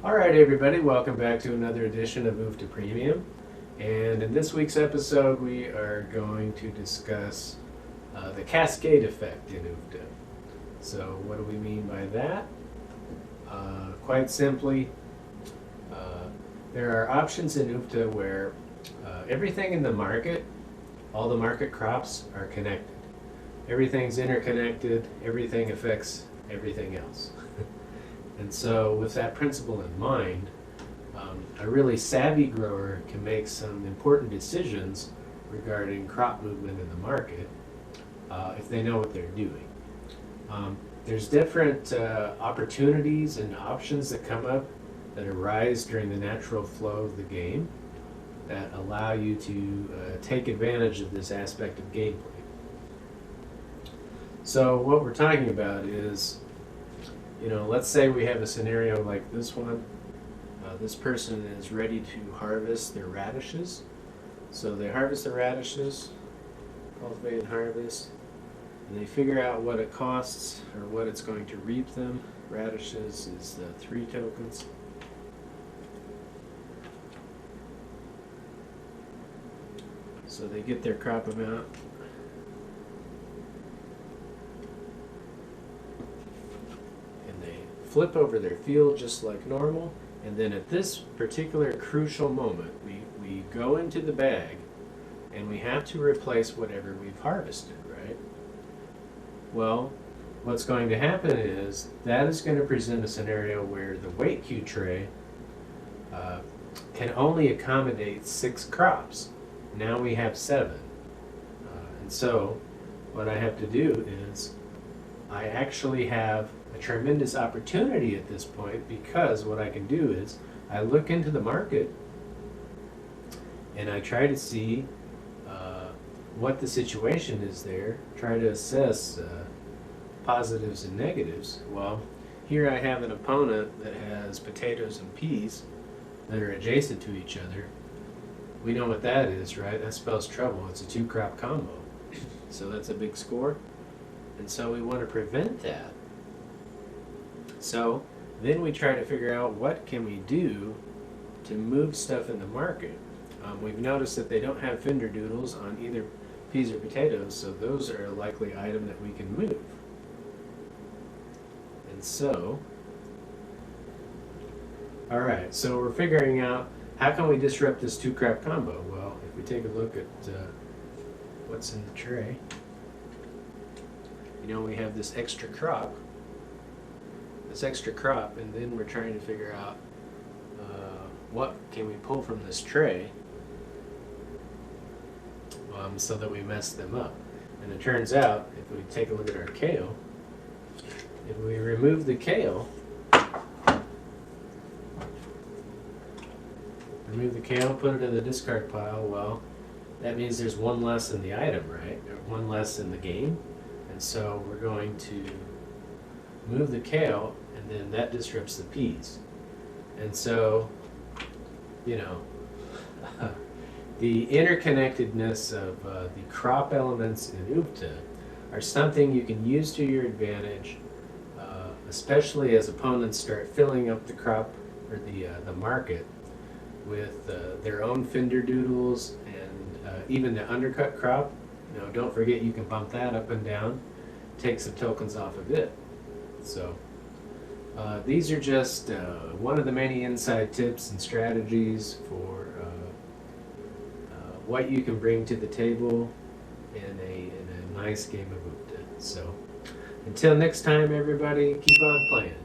Alright everybody, welcome back to another edition of Move to Premium. And in this week's episode we are going to discuss the Cascade effect in UVTA. So what do we mean by that? Quite simply, there are options in UVTA where everything in the market, all the market crops are connected. Everything's interconnected, everything affects everything else. And so with that principle in mind, a really savvy grower can make some important decisions regarding crop movement in the market if they know what they're doing. There's different opportunities and options that come up that arise during the natural flow of the game that allow you to take advantage of this aspect of gameplay. So what we're talking about is, let's say we have a scenario like this one. This person is ready to harvest their radishes. So they harvest the radishes, cultivate and harvest, and they figure out what it costs or what it's going to reap them. Radishes is 3 tokens. So they get their crop amount. And they flip over their field just like normal. And then at this particular crucial moment, we go into the bag and we have to replace whatever we've harvested, right? Well, what's going to happen is that is going to present a scenario where the weight cue tray can only accommodate 6 crops. Now we have 7. And so what I have to do is I actually have a tremendous opportunity at this point, because what I can do is I look into the market and I try to see what the situation is there, try to assess positives and negatives. Well, here I have an opponent that has potatoes and peas that are adjacent to each other. We know what that is, right? That spells trouble. It's a 2-crop combo. So that's a big score. And so we want to prevent that. So then we try to figure out what can we do to move stuff in the market. We've noticed that they don't have fender doodles on either peas or potatoes, so those are a likely item that we can move. And so, alright, so we're figuring out how can we disrupt this 2-crop combo. Well, if we take a look at what's in the tray, we have this extra crop, and then we're trying to figure out what can we pull from this tray so that we mess them up. And it turns out, if we take a look at our kale, if we remove the kale, put it in the discard pile, well, that means there's 1 less in the item, right? Or 1 less in the game. And so we're going to move the kale, and then that disrupts the peas. And so, the interconnectedness of the crop elements in UVTA are something you can use to your advantage, especially as opponents start filling up the crop or the market with their own fender doodles and even the undercut crop. Don't forget you can bump that up and down, take some tokens off of it. So these are just one of the many inside tips and strategies for what you can bring to the table in a nice game of UVTA. So until next time, everybody, keep on playing.